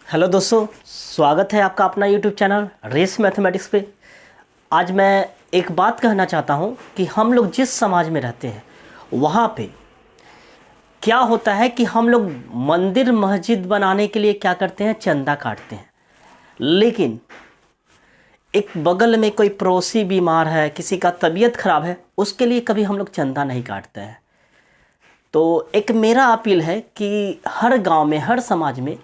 Hello दोस्तों, स्वागत है आपका अपना यूट्यूब चैनल रेस मैथमेटिक्स पे। आज मैं एक बात कहना चाहता हूँ कि हम लोग जिस समाज में रहते हैं वहाँ पे क्या होता है कि हम लोग मंदिर मस्जिद बनाने के लिए क्या करते हैं, चंदा काटते हैं। लेकिन एक बगल में कोई पड़ोसी बीमार है, किसी का तबीयत खराब है, उसके लिए कभी हम लोग चंदा नहीं काटते हैं। तो एक मेरा अपील है कि हर गांव में, हर समाज में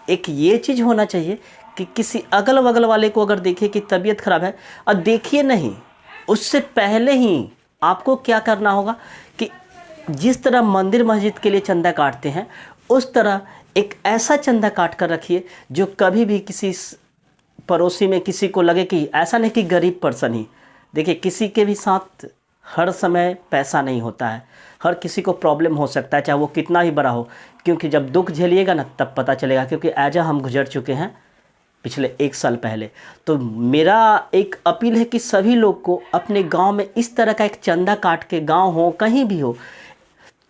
एक ये चीज़ होना चाहिए कि किसी अगल बगल वाले को अगर देखिए कि तबीयत खराब है, और देखिए नहीं, उससे पहले ही आपको क्या करना होगा कि जिस तरह मंदिर मस्जिद के लिए चंदा काटते हैं उस तरह एक ऐसा चंदा काट कर रखिए जो कभी भी किसी पड़ोसी में किसी को लगे कि ऐसा नहीं कि गरीब पर्सन ही। देखिए, किसी के भी साथ हर समय पैसा नहीं होता है, हर किसी को प्रॉब्लम हो सकता है, चाहे वो कितना ही बड़ा हो। क्योंकि जब दुख झेलिएगा ना तब पता चलेगा, क्योंकि एजा हम गुजर चुके हैं पिछले 1 साल पहले। तो मेरा एक अपील है कि सभी लोग को अपने गांव में इस तरह का एक चंदा काट के, गांव हो कहीं भी हो,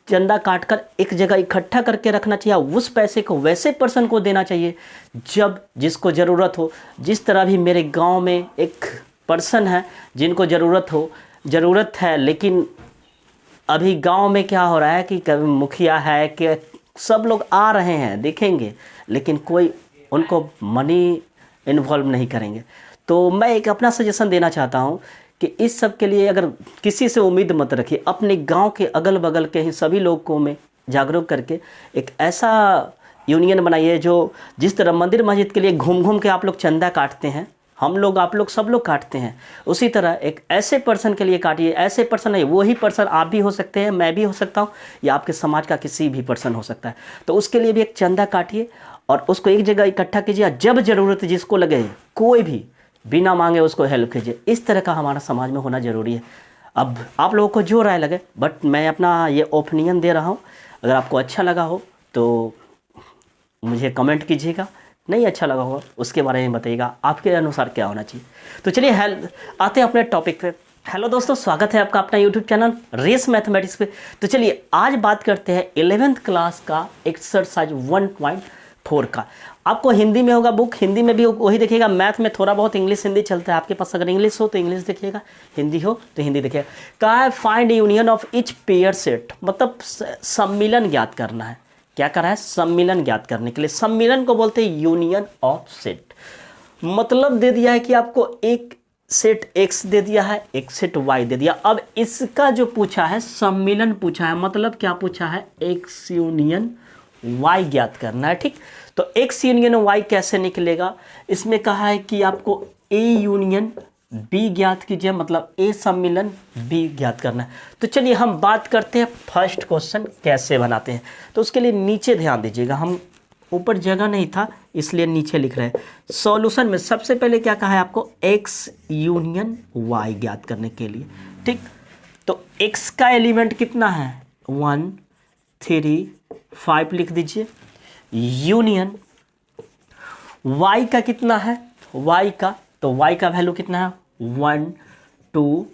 चंदा काट कर एक जगह इकट्ठा करके रखना चाहिए। उस पैसे को वैसे पर्सन को देना चाहिए जब जिसको ज़रूरत हो। जिस तरह भी मेरे गांव में एक पर्सन है जिनको ज़रूरत है, लेकिन अभी गांव में क्या हो रहा है कि कभी मुखिया है कि सब लोग आ रहे हैं देखेंगे, लेकिन कोई उनको मनी इन्वॉल्व नहीं करेंगे। तो मैं एक अपना सजेशन देना चाहता हूं कि इस सब के लिए अगर किसी से उम्मीद मत रखिए, अपने गांव के अगल बगल के ही सभी लोगों में जागरूक करके एक ऐसा यूनियन बनाइए जो जिस तरह मंदिर मस्जिद के लिए घूम घूम के आप लोग चंदा काटते हैं, हम लोग, आप लोग, सब लोग काटते हैं, उसी तरह एक ऐसे पर्सन के लिए काटिए। ऐसे पर्सन नहीं, वही पर्सन आप भी हो सकते हैं, मैं भी हो सकता हूँ, या आपके समाज का किसी भी पर्सन हो सकता है। तो उसके लिए भी एक चंदा काटिए और उसको एक जगह इकट्ठा कीजिए। जब ज़रूरत जिसको लगे, कोई भी बिना मांगे उसको हेल्प कीजिए। इस तरह का हमारा समाज में होना ज़रूरी है। अब आप लोगों को जो राय लगे, बट मैं अपना ये ओपिनियन दे रहा हूँ। अगर आपको अच्छा लगा हो तो मुझे कमेंट कीजिएगा, नहीं अच्छा लगा होगा उसके बारे में बताइएगा आपके अनुसार क्या होना चाहिए। तो चलिए आते हैं अपने टॉपिक पे। हेलो दोस्तों, स्वागत है आपका अपना यूट्यूब चैनल रेस मैथमेटिक्स पे। तो चलिए आज बात करते हैं 11th क्लास का एक्सरसाइज 1.4 का। आपको हिंदी में होगा बुक, हिंदी में भी वही देखिएगा। मैथ में थोड़ा बहुत इंग्लिश हिंदी चलता है, आपके पास अगर इंग्लिश हो तो इंग्लिश देखिएगा, हिंदी हो तो हिंदी देखिएगा। कहा है find union of each pair set, मतलब सम्मिलन ज्ञात करना है। क्या कर रहा है, सम्मिलन ज्ञात करने के लिए। सम्मिलन को बोलते हैं यूनियन ऑफ सेट। मतलब दे दिया है कि आपको एक सेट x दे दिया है, एक सेट y दे दिया। अब इसका जो पूछा है, सम्मिलन पूछा है, मतलब क्या पूछा है, x यूनियन y ज्ञात करना है। ठीक, तो x यूनियन y कैसे निकलेगा, इसमें कहा है कि आपको a यूनियन बी ज्ञात कीजिए, मतलब ए सम्मिलन बी ज्ञात करना है। तो चलिए हम बात करते हैं फर्स्ट क्वेश्चन कैसे बनाते हैं। तो उसके लिए नीचे ध्यान दीजिएगा, हम ऊपर जगह नहीं था इसलिए नीचे लिख रहे हैं। सॉल्यूशन में सबसे पहले क्या कहा है आपको, एक्स यूनियन वाई ज्ञात करने के लिए। ठीक, तो एक्स का एलिमेंट कितना है, 1 3 5 लिख दीजिए, यूनियन वाई का कितना है, वाई का, तो वाई का वैल्यू कितना है, 1 2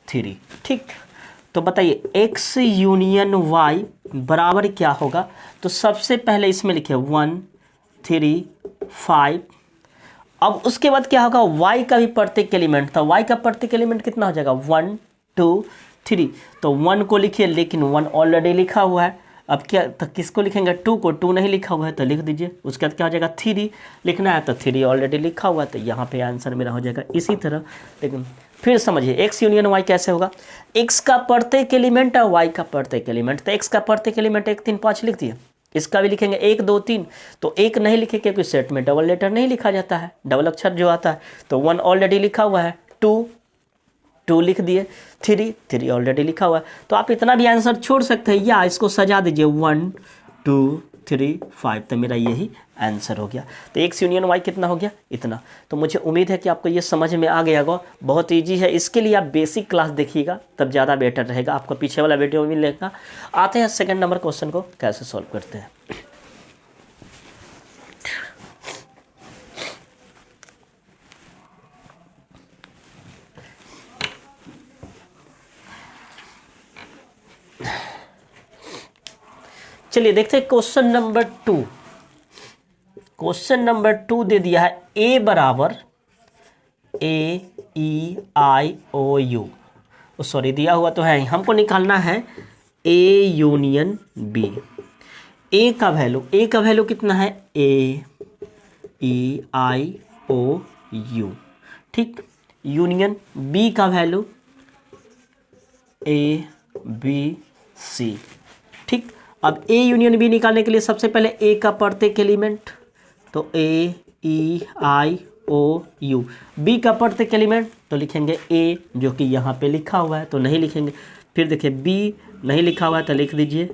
3। ठीक, तो बताइए x यूनियन y बराबर क्या होगा। तो सबसे पहले इसमें लिखे 1 3 5। अब उसके बाद क्या होगा, y का भी प्रत्येक एलिमेंट था, y का प्रत्येक एलिमेंट कितना हो जाएगा, 1 2 3। तो 1 को लिखिए, लेकिन 1 ऑलरेडी लिखा हुआ है। अब क्या, तो किसको लिखेंगे, 2 को, 2 नहीं लिखा हुआ है तो लिख दीजिए। उसके बाद क्या हो जाएगा, 3 लिखना है तो 3 ऑलरेडी लिखा हुआ है, तो यहाँ पे आंसर मेरा हो जाएगा। इसी तरह लेकिन फिर समझिए x यूनियन y कैसे होगा। x का प्रत्येक एलिमेंट है, y का प्रत्येक एलिमेंट, तो x का प्रत्येक एलिमेंट 1 3 5 लिख दिए। इसका भी लिखेंगे 1 2 3, तो 1 नहीं लिखे क्योंकि सेट में डबल लेटर नहीं लिखा जाता है, डबल अक्षर जो आता है। तो 1 ऑलरेडी लिखा हुआ है, 2 लिख दिए, 3 ऑलरेडी लिखा हुआ है। तो आप इतना भी आंसर छोड़ सकते हैं या इसको सजा दीजिए 1 2 3 5, तो मेरा यही आंसर हो गया। तो एक्स यूनियन वाई कितना हो गया, इतना। तो मुझे उम्मीद है कि आपको ये समझ में आ गया होगा। बहुत इजी है, इसके लिए आप बेसिक क्लास देखिएगा तब ज़्यादा बेटर रहेगा, आपको पीछे वाला वीडियो भी मिलेगा। आते हैं सेकंड नंबर क्वेश्चन को कैसे सॉल्व करते हैं। चलिए देखते हैं क्वेश्चन नंबर 2। क्वेश्चन नंबर 2 दे दिया है ए बराबर AEIOU, सॉरी दिया हुआ तो है, हमको निकालना है A यूनियन B। ए का वैल्यू कितना है AEIOU, ठीक। यूनियन बी का वैल्यू ABC, ठीक। अब ए यूनियन बी निकालने के लिए सबसे पहले ए का प्रत्येक एलिमेंट, तो AEIOU। बी का प्रत्येक एलिमेंट तो लिखेंगे ए, जो कि यहाँ पे लिखा हुआ है तो नहीं लिखेंगे। फिर देखिए बी नहीं लिखा हुआ है तो लिख दीजिए,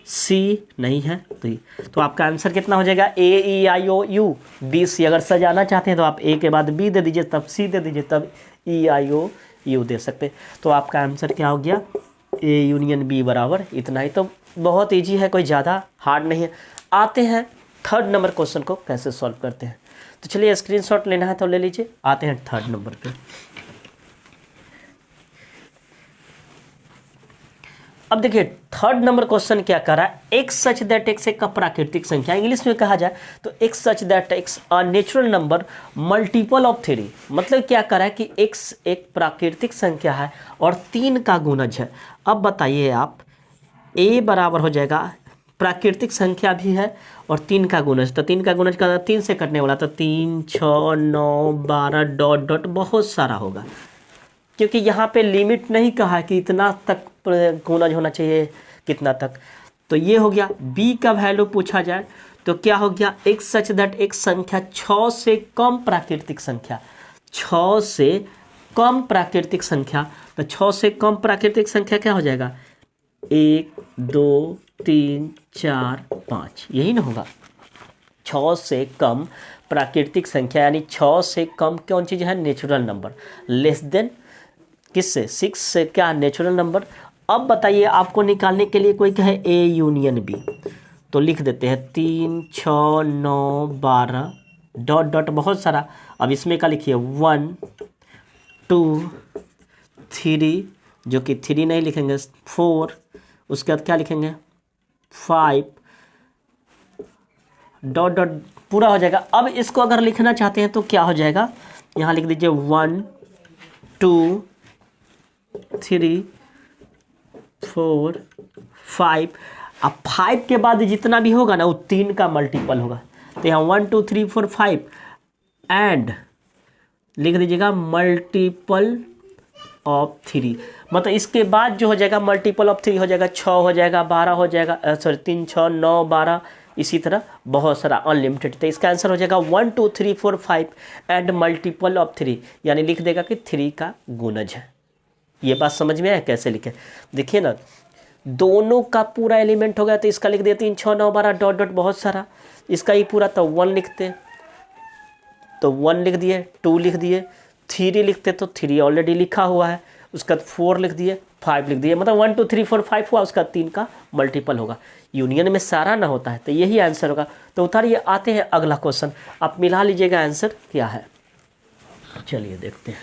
सी नहीं है तो आपका आंसर कितना हो जाएगा AEIOU BC। अगर सजाना चाहते हैं तो आप ए के बाद बी दे दीजिए, तब सी दे दीजिए, तब EIOU दे सकते। तो आपका आंसर क्या हो गया, ए यूनियन बी बराबर इतना ही। तो बहुत ईजी है, कोई ज़्यादा हार्ड नहीं है। आते हैं थर्ड नंबर क्वेश्चन को कैसे सॉल्व करते हैं। तो चलिए स्क्रीनशॉट लेना है तो ले लीजिए। आते हैं थर्ड नंबर पे। अब देखिए थर्ड नंबर क्वेश्चन क्या कर रहा है, एक्स सच दैट एक्स एक प्राकृतिक संख्या, इंग्लिश में कहा जाए तो x such that x a natural number multiple of 3। मतलब क्या कर रहा है कि एक्स एक प्राकृतिक संख्या है और 3 का गुणज है। अब बताइए आप, ए बराबर हो जाएगा, प्राकृतिक संख्या भी है और 3 का गुणज, तो 3 का गुणज का 3 से कटने वाला, तो 3 6 9 12 डॉट डॉट बहुत सारा होगा, क्योंकि यहाँ पे लिमिट नहीं कहा कि इतना तक गुणज होना चाहिए, कितना तक। तो ये हो गया। बी का वैल्यू पूछा जाए तो क्या हो गया, एक सच दैट एक संख्या 6 से कम प्राकृतिक संख्या, 6 से कम प्राकृतिक संख्या, तो 6 से कम प्राकृतिक संख्या क्या हो जाएगा, 1 2 3 4 5, यही ना होगा। 6 से कम प्राकृतिक संख्या यानी 6 से कम कौन चीज़ है, नेचुरल नंबर। लेस देन किससे, 6 से क्या, नेचुरल नंबर। अब बताइए आपको निकालने के लिए कोई कहे ए यूनियन बी, तो लिख देते हैं 3 6 9 12 डॉट डॉट बहुत सारा। अब इसमें क्या लिखिए 1 2 3, जो कि 3 नहीं लिखेंगे, 4, उसके बाद क्या लिखेंगे 5 डॉट डॉट पूरा हो जाएगा। अब इसको अगर लिखना चाहते हैं तो क्या हो जाएगा, यहाँ लिख दीजिए 1 2 3 4 5। अब 5 के बाद जितना भी होगा ना वो 3 का मल्टीपल होगा, तो यहाँ 1 2 3 4 5 एंड लिख दीजिएगा मल्टीपल ऑफ 3। मतलब इसके बाद जो हो जाएगा मल्टीपल ऑफ 3 हो जाएगा, 6 हो जाएगा, 12 हो जाएगा, सॉरी 3 6 9 12, इसी तरह बहुत सारा अनलिमिटेड। तो इसका आंसर हो जाएगा 1 2 3 4 5 एंड मल्टीपल ऑफ 3, यानी लिख देगा कि 3 का गुणज है। ये बात समझ में आया कैसे लिखे, देखिए ना, दोनों का पूरा एलिमेंट हो गया तो इसका लिख दिया 3 6 9 12 डॉट डॉट बहुत सारा, इसका ही पूरा तो 1 लिखते, तो 1 लिख दिए, 2 लिख दिए, 3 लिखते तो 3 ऑलरेडी लिखा हुआ है, उसका 4 लिख दिए, 5 लिख दिए, मतलब 1 2 3 4 5 हुआ, उसका 3 का मल्टीपल होगा। यूनियन में सारा ना होता है तो यही आंसर होगा। तो उतारिए, आते हैं अगला क्वेश्चन, आप मिला लीजिएगा आंसर क्या है। चलिए देखते हैं।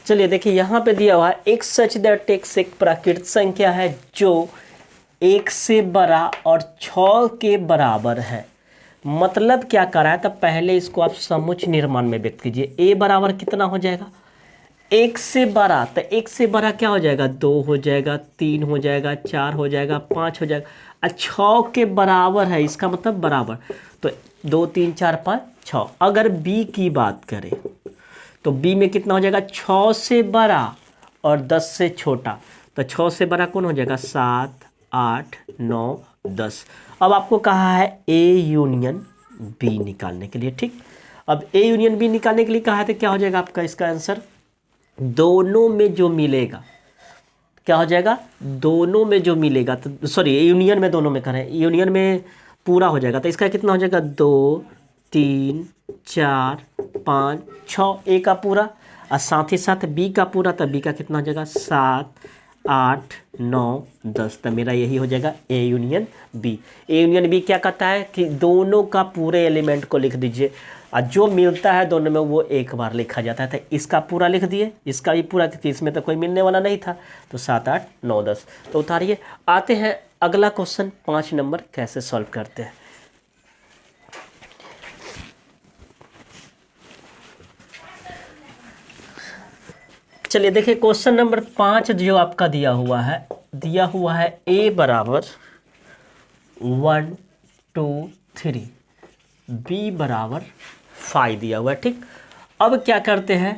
चलिए देखिए यहाँ पे दिया हुआ है एक्स सच दैट एक्स एक प्राकृतिक संख्या है जो 1 से बड़ा और 6 के बराबर है। मतलब क्या करा है, तब पहले इसको आप समुच्चय निर्माण में व्यक्त कीजिए। ए बराबर कितना हो जाएगा, 1 से बड़ा, तो 1 से बड़ा क्या हो जाएगा, 2 हो जाएगा, 3 हो जाएगा, 4 हो जाएगा, 5 हो जाएगा, और 6 के बराबर है, इसका मतलब बराबर, तो 2 3 4 5 6। अगर बी की बात करें तो बी में कितना हो जाएगा, 6 से बड़ा और 10 से छोटा, तो 6 से बड़ा कौन हो जाएगा, 7 8 9 10। अब आपको कहा है ए यूनियन बी निकालने के लिए, ठीक। अब ए यूनियन बी निकालने के लिए कहा है तो क्या हो जाएगा आपका इसका आंसर, दोनों में जो मिलेगा क्या हो जाएगा, दोनों में जो मिलेगा, तो सॉरी यूनियन में, दोनों में करें, यूनियन में पूरा हो जाएगा, तो इसका कितना हो जाएगा, 2 3 4 5 6, ए का पूरा, और साथ ही साथ बी का पूरा, तो बी का कितना हो जाएगा, 7 8 9 10। तो मेरा यही हो जाएगा A union B. A union B क्या कहता है कि दोनों का पूरे एलिमेंट को लिख दीजिए, और जो मिलता है दोनों में वो एक बार लिखा जाता है। तो इसका पूरा लिख दिए, इसका भी पूरा, क्योंकि इसमें तो कोई मिलने वाला नहीं था, तो 7 8 9 10। तो उतारिए, आते हैं अगला क्वेश्चन 5 नंबर कैसे सॉल्व करते हैं। चलिए देखिए क्वेश्चन नंबर 5 जो आपका दिया हुआ है a बराबर 1 2 3, b बराबर 5 दिया हुआ है। ठीक, अब क्या करते हैं,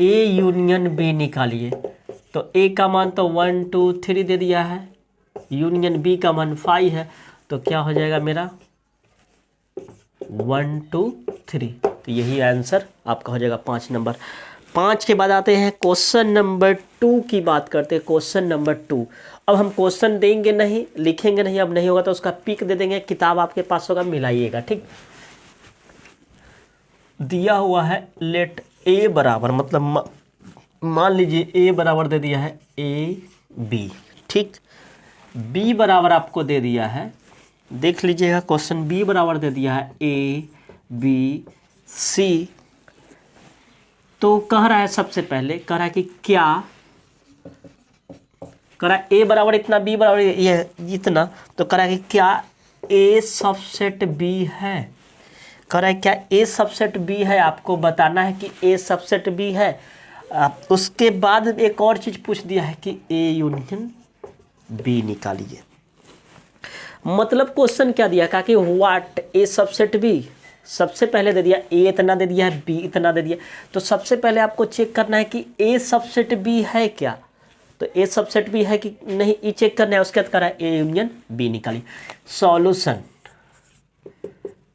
a यूनियन b निकालिए। तो a का मान तो 1 2 3 दे दिया है, यूनियन b का मान 5 है, तो क्या हो जाएगा मेरा 1 2 3। तो यही आंसर आपका हो जाएगा 5 नंबर। 5 के बाद आते हैं क्वेश्चन नंबर 2 की बात करते हैं। क्वेश्चन नंबर 2, अब हम क्वेश्चन देंगे नहीं, लिखेंगे नहीं, अब नहीं होगा तो उसका पिक दे देंगे, किताब आपके पास होगा, मिलाइएगा। ठीक, दिया हुआ है लेट a बराबर, मतलब मान लीजिए a बराबर दे दिया है a b। ठीक, b बराबर आपको दे दिया है, देख लीजिएगा क्वेश्चन, b बराबर दे दिया है a b c। तो कह रहा है, सबसे पहले कह रहा है कि क्या, कह रहा है a बराबर इतना, b बराबर ये इतना, तो कह रहा है कि क्या a सबसेट b है। कह रहा है क्या a सबसेट b है, आपको बताना है कि a सबसेट b है। उसके बाद एक और चीज पूछ दिया है कि a यूनियन b निकालिए। मतलब क्वेश्चन क्या दिया, कहा कि व्हाट a सबसेट b, सबसे पहले दे दिया a इतना दे दिया है, b इतना दे दिया। तो सबसे पहले आपको चेक करना है कि a सबसेट b है क्या, तो a सबसेट b है कि नहीं, ये चेक करना है। उसके बाद करा a यूनियन b निकालिए। सॉल्यूशन,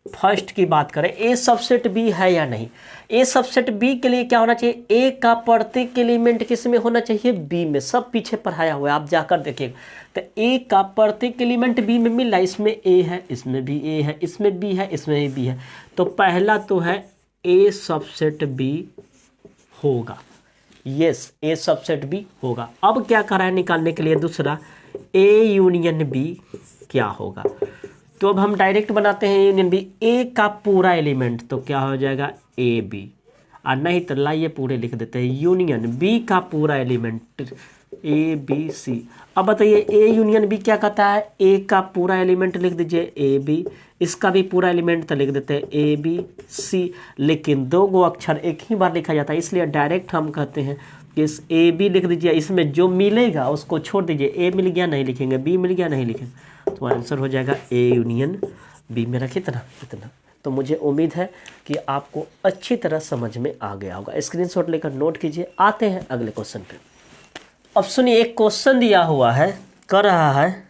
फर्स्ट की बात करें, a सबसेट b है या नहीं। a सबसेट b के लिए क्या होना चाहिए, a का प्रत्येक एलिमेंट किस में होना चाहिए, b में। सब पीछे पढ़ाया हुआ है, आप जाकर देखिएगा। तो a का प्रत्येक एलिमेंट b में मिला, इसमें a है, इसमें भी a है, इसमें b है, इसमें भी b है। तो पहला तो है a सबसेट b होगा, यस a सबसेट b होगा। अब क्या करा है निकालने के लिए, दूसरा a यूनियन b क्या होगा। तो अब हम डायरेक्ट बनाते हैं यूनियन बी, ए का पूरा एलिमेंट, तो क्या हो जाएगा ए बी, और नहीं तो लाइए पूरे लिख देते हैं, यूनियन बी का पूरा एलिमेंट ए बी सी। अब बताइए ए यूनियन बी क्या कहता है, ए का पूरा एलिमेंट लिख दीजिए ए बी, इसका भी पूरा एलिमेंट तो लिख देते हैं ए बी सी। लेकिन दो गो अक्षर एक ही बार लिखा जाता है, इसलिए डायरेक्ट हम कहते हैं कि इस ए बी लिख दीजिए, इसमें जो मिलेगा उसको छोड़ दीजिए। ए मिल गया नहीं लिखेंगे, बी मिल गया नहीं लिखेंगे, तो आंसर हो जाएगा ए यूनियन बी। मेरा कितना कितना। तो मुझे उम्मीद है कि आपको अच्छी तरह समझ में आ गया होगा। स्क्रीनशॉट लेकर नोट कीजिए। आते हैं अगले क्वेश्चन पे। अब सुनिए, एक क्वेश्चन दिया हुआ है, कर रहा है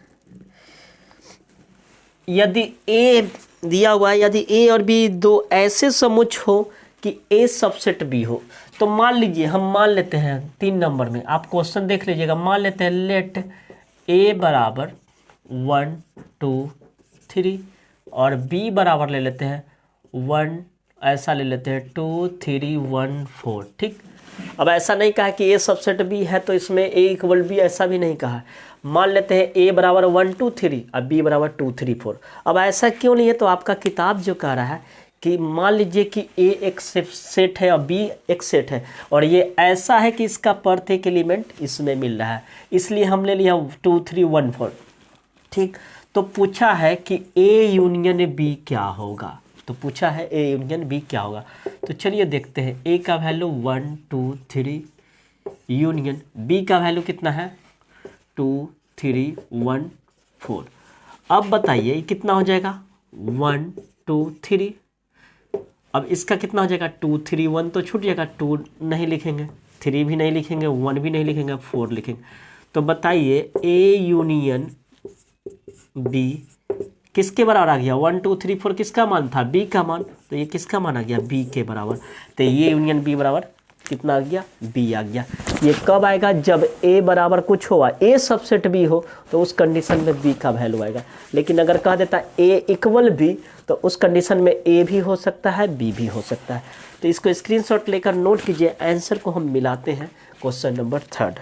यदि ए दिया हुआ है, यदि ए और बी दो ऐसे समुच्च हो कि ए सबसेट बी हो। तो मान लीजिए, हम मान लेते हैं 3 नंबर में, आप क्वेश्चन देख लीजिएगा। मान लेते हैं लेट ए बराबर 1 2 3 और b बराबर ले लेते हैं 1, ऐसा ले लेते हैं 2 3 1 4। ठीक, अब ऐसा नहीं कहा कि a सबसेट b है तो इसमें a इक्वल b, ऐसा भी नहीं कहा। मान लेते हैं a बराबर 1 2 3 और b बराबर 2 3 4। अब ऐसा क्यों नहीं है, तो आपका किताब जो कह रहा है कि मान लीजिए कि a एक सेट है और b एक सेट है, और ये ऐसा है कि इसका प्रत्येक एलिमेंट इसमें मिल रहा है, इसलिए हम ले लिया 2 3 1 4। ठीक, तो पूछा है कि A यूनियन B क्या होगा। तो पूछा है A यूनियन B क्या होगा। तो चलिए देखते हैं। A का वैल्यू 1 2 3, यूनियन B का वैल्यू कितना है 2 3 1 4। अब बताइए कितना हो जाएगा 1 2 3। अब इसका कितना हो जाएगा 2 3 1, तो छूट जाएगा, 2 नहीं लिखेंगे, 3 भी नहीं लिखेंगे, 1 भी नहीं लिखेंगे, 4 लिखेंगे। तो बताइए A यूनियन बी किसके बराबर आ गया, 1 2 3 4 किसका मान था, बी का मान। तो ये किसका मान आ गया, बी के बराबर। तो ये यूनियन बी बराबर कितना आ गया, बी आ गया। ये कब आएगा, जब ए बराबर कुछ होगा, ए सबसेट बी हो, तो उस कंडीशन में बी का वैल्यू आएगा। लेकिन अगर कह देता ए इक्वल बी, तो उस कंडीशन में ए भी हो सकता है, बी भी हो सकता है। तो इसको स्क्रीनशॉट लेकर नोट कीजिए। आंसर को हम मिलाते हैं क्वेश्चन नंबर 3।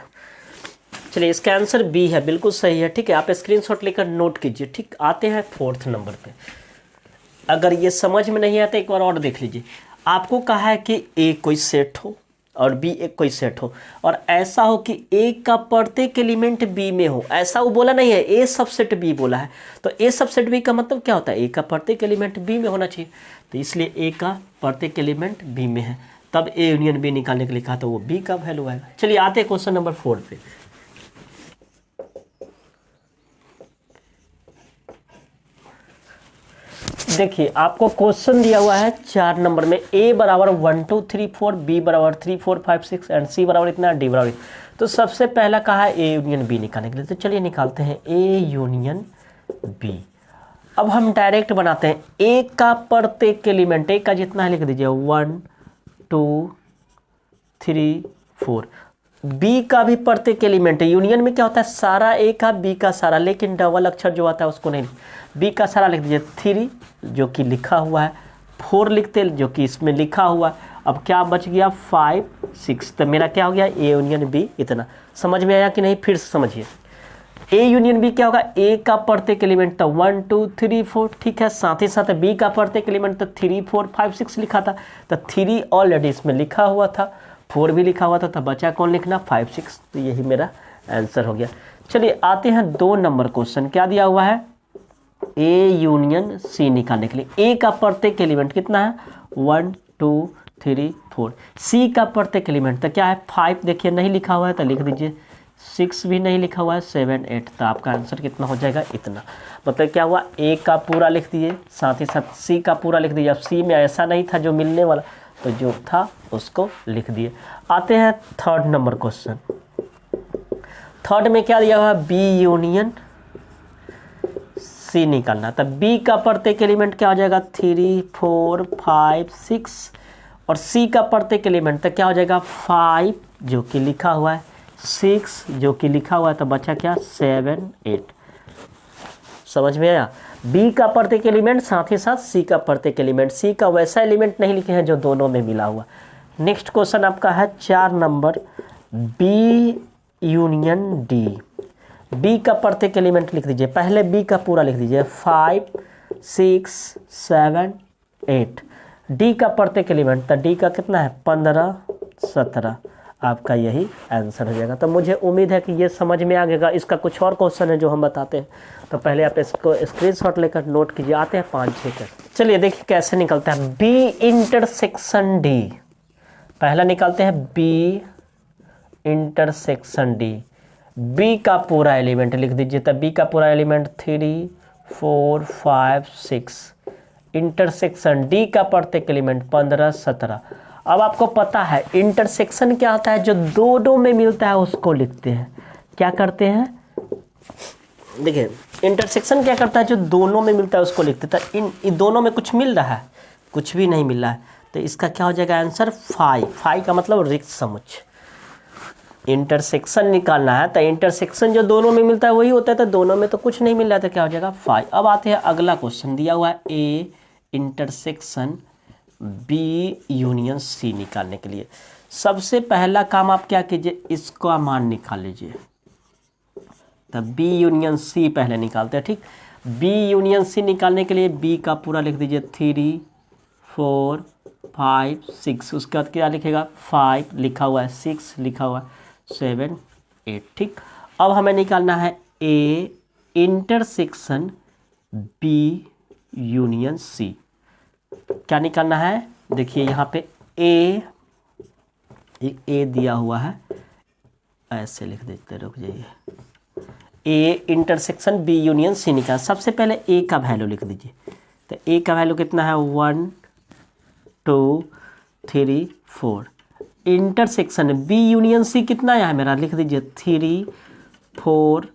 चलिए, इसका आंसर बी है, बिल्कुल सही है। ठीक है, आप स्क्रीनशॉट लेकर नोट कीजिए। ठीक, आते हैं 4th नंबर पे। अगर ये समझ में नहीं आता एक बार और देख लीजिए। आपको कहा है कि ए कोई सेट हो और बी एक कोई सेट हो, और ऐसा हो कि ए का प्रत्येक एलिमेंट बी में हो, ऐसा वो बोला नहीं है, ए सबसेट बी बोला है। तो ए सबसेट बी का मतलब क्या होता है, ए का प्रत्येक एलिमेंट बी में होना चाहिए। तो इसलिए ए का प्रत्येक एलिमेंट बी में है। तब ए यूनियन बी निकालने के लिए कहा तो वो बी का वैल्यू आएगा। चलिए आते हैं क्वेश्चन नंबर 4 पे। देखिए आपको क्वेश्चन दिया हुआ है 4 नंबर में, ए बराबर 1 2 3 4, बी बराबर 3 4 5 6 एंड सी बराबर इतना, डी बराबर। तो सबसे पहला कहा है ए यूनियन बी निकालने के लिए, तो चलिए निकालते हैं ए यूनियन बी। अब हम डायरेक्ट बनाते हैं, ए का प्रत्येक एलिमेंट, ए का जितना है लिख दीजिए 1 2 3 4। बी का भी प्रत्येक एलिमेंट है, यूनियन में क्या होता है सारा ए का बी का सारा, लेकिन डबल अक्षर जो आता है उसको नहीं, बी का सारा लिख दीजिए 3 जो कि लिखा हुआ है, 4 लिखते जो कि इसमें लिखा हुआ है। अब क्या बच गया 5 6, तो मेरा क्या हो गया ए यूनियन बी इतना। समझ में आया कि नहीं, फिर से समझिए। ए यूनियन बी क्या होगा, ए का प्रत्येक एलिमेंट था 1 2 3 4, ठीक है, साथ ही साथ बी का प्रत्येक एलिमेंट तो 3 4 5 6 लिखा था, तो 3 ऑलरेडी इसमें लिखा हुआ था, 4 भी लिखा हुआ था, तो बचा कौन लिखना 5 6, तो यही मेरा आंसर हो गया। चलिए आते हैं 2 नंबर क्वेश्चन। क्या दिया हुआ है, ए यूनियन सी निकालने के लिए, ए का प्रत्येक एलिमेंट कितना है 1 2 3 4, सी का प्रत्येक एलिमेंट तो क्या है 5, देखिए नहीं लिखा हुआ है तो लिख दीजिए, 6 भी नहीं लिखा हुआ है, 7 8, तो आपका आंसर कितना हो जाएगा इतना। मतलब क्या हुआ, ए का पूरा लिख दिए, साथ ही साथ सी का पूरा लिख दिए। अब सी में ऐसा नहीं था जो मिलने वाला, तो जो था उसको लिख दिए। आते हैं 3rd नंबर क्वेश्चन। 3rd में क्या दिया हुआ है, बी यूनियन सी निकालना, तब बी का प्रत्येक एलिमेंट क्या हो जाएगा 3 4 5 6, और सी का प्रत्येक एलिमेंट तो क्या हो जाएगा 5 जो कि लिखा हुआ है, 6 जो कि लिखा हुआ है, तो बचा क्या 7 8। समझ में आया, बी का प्रत्येक एलिमेंट साथ ही साथ सी का प्रत्येक एलिमेंट, सी का वैसा एलिमेंट नहीं लिखे हैं जो दोनों में मिला हुआ। नेक्स्ट क्वेश्चन आपका है 4 नंबर, बी यूनियन डी। बी का प्रत्येक एलिमेंट लिख दीजिए, पहले बी का पूरा लिख दीजिए 5 6 7 8। डी का प्रत्येक एलिमेंट, तो डी का कितना है 15 17, आपका यही आंसर हो जाएगा। तो मुझे उम्मीद है कि ये समझ में आ गया। इसका कुछ और क्वेश्चन है जो हम बताते हैं, तो पहले आप इसको स्क्रीनशॉट लेकर नोट कीजिए। आते हैं 5 6 कर, चलिए देखिए कैसे निकलता है बी इंटरसेक्शन डी। पहला निकालते हैं बी इंटरसेक्शन डी, बी का पूरा एलिमेंट लिख दीजिए, तब बी का पूरा एलिमेंट 3 4 5 6, इंटरसेक्शन डी का प्रत्येक एलिमेंट 15 17। अब आपको पता है इंटरसेक्शन क्या होता है, जो दोनों में मिलता है उसको लिखते हैं। क्या करते हैं, देखिए इंटरसेक्शन क्या करता है, जो दोनों में मिलता है उसको लिखते हैं। इन दोनों में कुछ मिल रहा है, कुछ भी नहीं मिल रहा है, तो इसका क्या हो जाएगा आंसर 5। 5 का मतलब रिक्त समुच्चय। इंटरसेक्शन निकालना है तो इंटरसेक्शन जो दोनों में मिलता है वही होता है, तो दोनों में तो कुछ नहीं मिल रहा है, तो क्या हो जाएगा 5। अब आते हैं अगला क्वेश्चन, दिया हुआ है A intersection B union C निकालने के लिए। सबसे पहला काम आप क्या कीजिए, इसका मान निकाल लीजिए, तब बी यूनियन सी पहले निकालते हैं, ठीक। बी यूनियन सी निकालने के लिए बी का पूरा लिख दीजिए 3 4 5 6, उसके बाद क्या लिखेगा 5 लिखा हुआ है, 6 लिखा हुआ है, 7 8, ठीक। अब हमें निकालना है A intersection B union C. क्या निकालना है, देखिए यहाँ पे ए दिया हुआ है, ऐसे लिख देते, रुक जाइए, A intersection B union C निकाल। सबसे पहले ए का वैल्यू लिख दीजिए, तो ए का वैल्यू कितना है 1 2 3 4। इंटरसेक्शन बी यूनियन सी कितना है मेरा, लिख दीजिए 3 4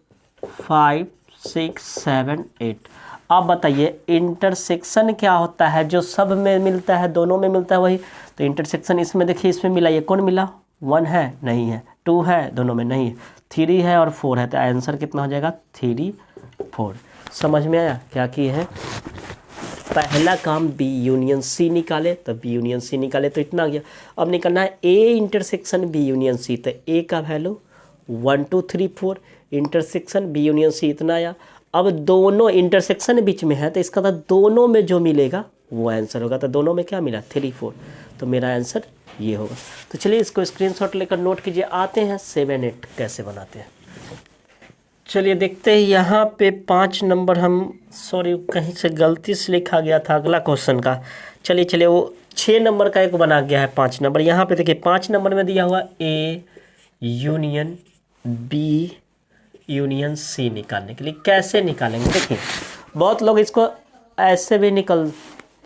5 6 7 8। अब बताइए इंटरसेक्शन क्या होता है, जो सब में मिलता है, दोनों में मिलता है वही। तो इंटरसेक्शन इसमें देखिए, इसमें मिला, ये कौन मिला 1 है नहीं है, 2 है दोनों में नहीं है, 3 है और 4 है, तो आंसर कितना हो जाएगा 3 4। समझ में आया क्या किए हैं, पहला काम बी यूनियन सी निकाले, तो बी यूनियन सी निकाले तो इतना आ गया। अब निकालना है A intersection B union C, तो ए का value 1 2 3 4, intersection B union C इतना आया। अब दोनों इंटरसेक्शन बीच में है, तो इसका तो दोनों में जो मिलेगा वो आंसर होगा, तो दोनों में क्या मिला 3 4, तो मेरा आंसर ये होगा। तो चलिए इसको स्क्रीनशॉट लेकर नोट कीजिए। आते हैं 7 8 कैसे बनाते हैं, चलिए देखते हैं। यहाँ पे 5 नंबर हम, सॉरी कहीं से गलती से लिखा गया था अगला क्वेश्चन का, चलिए वो 6 नंबर का एक बना गया है 5 नंबर। यहाँ पे देखिए 5 नंबर में दिया हुआ A union B union C निकालने के लिए कैसे निकालेंगे। देखिए बहुत लोग इसको ऐसे भी निकल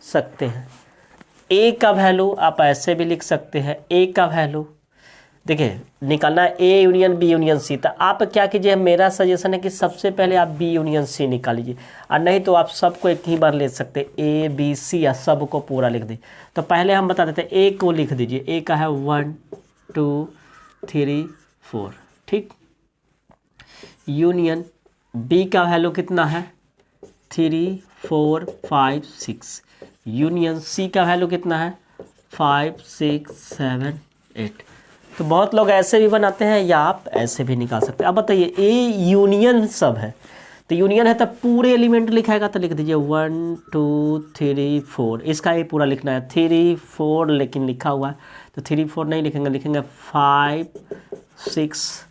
सकते हैं, ए का वैल्यू आप ऐसे भी लिख सकते हैं। ए का वैल्यू देखिए निकालना है A union B union C, तो आप क्या कीजिए, मेरा सजेशन है कि सबसे पहले आप बी यूनियन सी निकाल लीजिए, और नहीं तो आप सबको एक ही बार ले सकते हैं, ए बी सी या सबको पूरा लिख दी। तो पहले हम बता देते हैं, ए को लिख दीजिए, ए का है 1 2 3 4, ठीक। यूनियन बी का वैल्यू कितना है 3 4 5 6, यूनियन सी का वैल्यू कितना है 5 6 7 8। तो बहुत लोग ऐसे भी बनाते हैं या आप ऐसे भी निकाल सकते हैं। अब बताइए ए यूनियन सब है, तो यूनियन है तो पूरे एलिमेंट लिखाएगा, तो लिख दीजिए 1 2 3 4, इसका ये पूरा लिखना है 3 4, लेकिन लिखा हुआ है तो 3 4 नहीं लिखेंगे, लिखेंगे 5 6,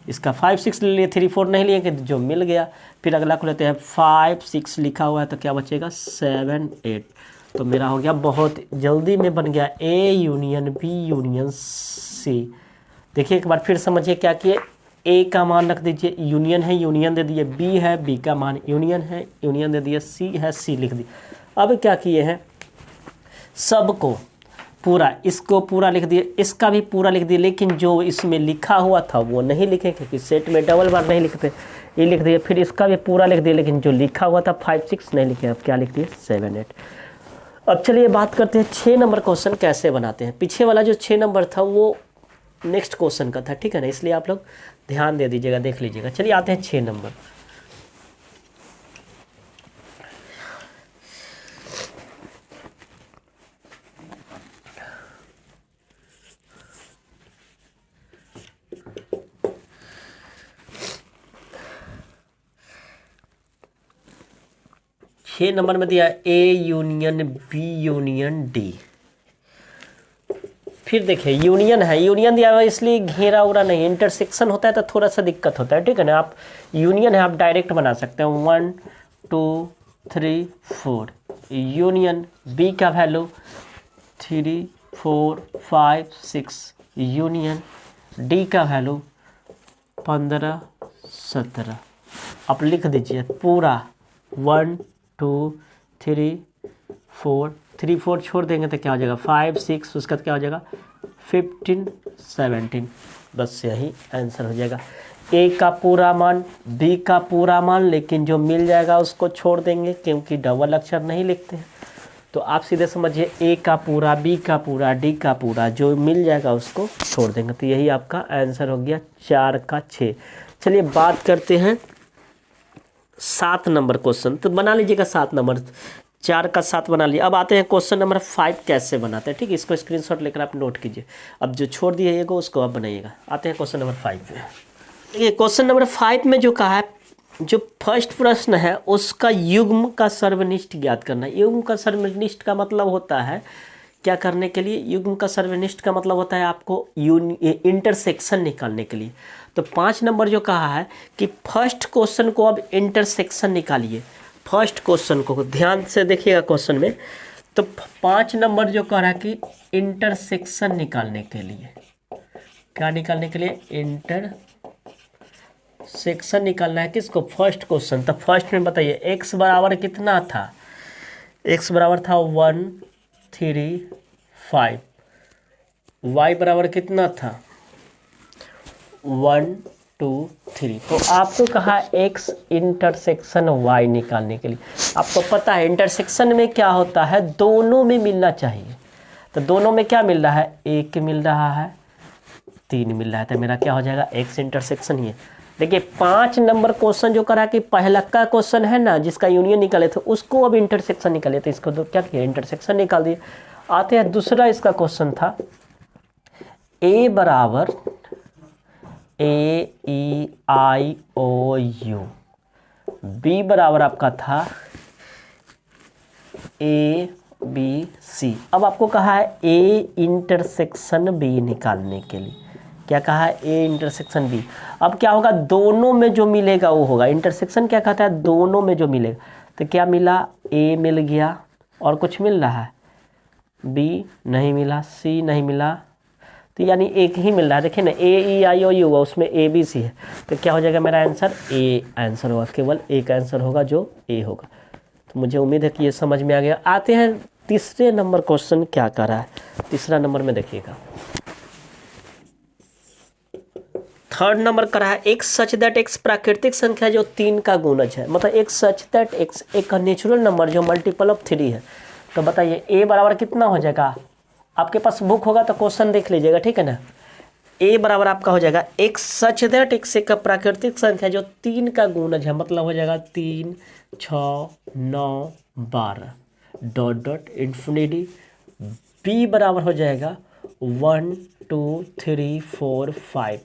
इसका 5 6 ले लिए, 3 4 नहीं लिए कि जो मिल गया। फिर अगला को लेते हैं 5 6 लिखा हुआ है तो क्या बचेगा 7 8। तो मेरा हो गया, बहुत जल्दी में बन गया A union B union C. देखिए एक बार फिर समझिए क्या किए, ए का मान रख दीजिए, यूनियन है यूनियन दे दिए, बी है बी का मान यूनियन है यूनियन दे दिए, सी है सी लिख दी। अब क्या किए हैं, सबको पूरा, इसको पूरा लिख दिए, इसका भी पूरा लिख दिए, लेकिन जो इसमें लिखा हुआ था वो नहीं लिखे, क्योंकि सेट में डबल बार नहीं लिखते, ये लिख दिए। फिर इसका भी पूरा लिख दिए, लेकिन जो लिखा हुआ था 5 6 नहीं लिखे, अब क्या लिख दिए 7 8। अब चलिए बात करते हैं 6 नंबर क्वेश्चन कैसे बनाते हैं। पीछे वाला जो 6 नंबर था वो नेक्स्ट क्वेश्चन का था, ठीक है ना, इसलिए आप लोग ध्यान दे दीजिएगा, देख लीजिएगा। चलिए आते हैं 6 नंबर। छः नंबर में दिया A union B union D. फिर देखिए यूनियन है, यूनियन दिया हुआ इसलिए घेरा उरा नहीं, इंटरसेक्शन होता है तो थोड़ा सा दिक्कत होता है, ठीक है ना। आप यूनियन है आप डायरेक्ट बना सकते हैं 1 2 3 4। यूनियन बी का वैल्यू 3 4 5 6, यूनियन डी का वैल्यू 15 17। आप लिख दीजिए पूरा 1 2 3 4, 3 4 छोड़ देंगे तो क्या हो जाएगा 5 6, उसका क्या हो जाएगा 15 17। बस यही आंसर हो जाएगा। ए का पूरा मान बी का पूरा मान, लेकिन जो मिल जाएगा उसको छोड़ देंगे क्योंकि डबल अक्षर नहीं लिखते हैं। तो आप सीधे समझिए ए का पूरा बी का पूरा डी का पूरा, जो मिल जाएगा उसको छोड़ देंगे। तो यही आपका आंसर हो गया 4 का 6। चलिए बात करते हैं 7 नंबर क्वेश्चन, तो बना लीजिएगा 7 नंबर, 4 का 7 बना लिया। अब आते हैं क्वेश्चन नंबर 5 कैसे बनाते हैं, ठीक है, इसको स्क्रीनशॉट लेकर आप नोट कीजिए। अब जो छोड़ दिएगा उसको आप बनाइएगा। आते हैं क्वेश्चन नंबर 5 में। देखिए क्वेश्चन नंबर 5 में जो कहा है, जो फर्स्ट प्रश्न है उसका युग्म का सर्वनिष्ठ ज्ञात करना है। युग्म का सर्वनिष्ठ का मतलब होता है क्या करने के लिए, युग्म का सर्वनिष्ठ का मतलब होता है आपको इंटरसेक्शन निकालने के लिए। तो 5 नंबर जो कहा है कि फर्स्ट क्वेश्चन को अब इंटरसेक्शन निकालिए। फर्स्ट क्वेश्चन को ध्यान से देखिएगा क्वेश्चन में, तो 5 नंबर जो कह रहा है कि इंटरसेक्शन निकालने के लिए, क्या निकालने के लिए, इंटरसेक्शन निकालना है किसको, फर्स्ट क्वेश्चन। तो फर्स्ट में बताइए x बराबर कितना था, x बराबर था 1 3 5, y बराबर कितना था 1 2 3। तो आपको कहा x इंटरसेक्शन y निकालने के लिए। आपको पता है इंटरसेक्शन में क्या होता है, दोनों में मिलना चाहिए। तो दोनों में क्या मिल रहा है, 1 मिल रहा है 3 मिल रहा है, तो मेरा क्या हो जाएगा x इंटरसेक्शन ही है। देखिए 5 नंबर क्वेश्चन जो करा कि पहला का क्वेश्चन है ना जिसका यूनियन निकाले थे उसको अब इंटरसेक्शन निकाले, तो इसको तो क्या किया इंटरसेक्शन निकाल दिए। आते हैं दूसरा, इसका क्वेश्चन था a बराबर AEIOU, बी बराबर आपका था ABC। अब आपको कहा है A इंटरसेक्शन B निकालने के लिए, क्या कहा है A इंटरसेक्शन B। अब क्या होगा, दोनों में जो मिलेगा वो होगा। इंटरसेक्शन क्या कहता है, दोनों में जो मिलेगा। तो क्या मिला, A मिल गया और कुछ मिल रहा है बी नहीं मिला, सी नहीं मिला, तो यानी एक ही मिल रहा है। देखिए ना, ए ई आई ओ यू हुआ, उसमें ए बी सी है, तो क्या हो जाएगा मेरा आंसर? ए आंसर होगा, केवल एक आंसर होगा जो ए होगा। तो मुझे उम्मीद है कि ये समझ में आ गया। आते हैं तीसरे नंबर क्वेश्चन क्या कर रहा है। तीसरा नंबर में देखिएगा, थर्ड नंबर का रहा है एक्स सच दैट एक्स प्राकृतिक संख्या जो 3 का गुणज है, मतलब एक्स सच दैट एक्स एक नेचुरल नंबर जो मल्टीपल ऑफ 3 है। तो बताइए ए बराबर कितना हो जाएगा? आपके पास बुक होगा तो क्वेश्चन देख लीजिएगा, ठीक है ना। ए बराबर आपका हो जाएगा एक्स सच दैट एक्स एक प्राकृतिक संख्या जो 3 का गुणज है, मतलब हो जाएगा 3 6 9 12 डॉट डॉट इन्फिनिटी। बी बराबर हो जाएगा 1 2 3 4 5।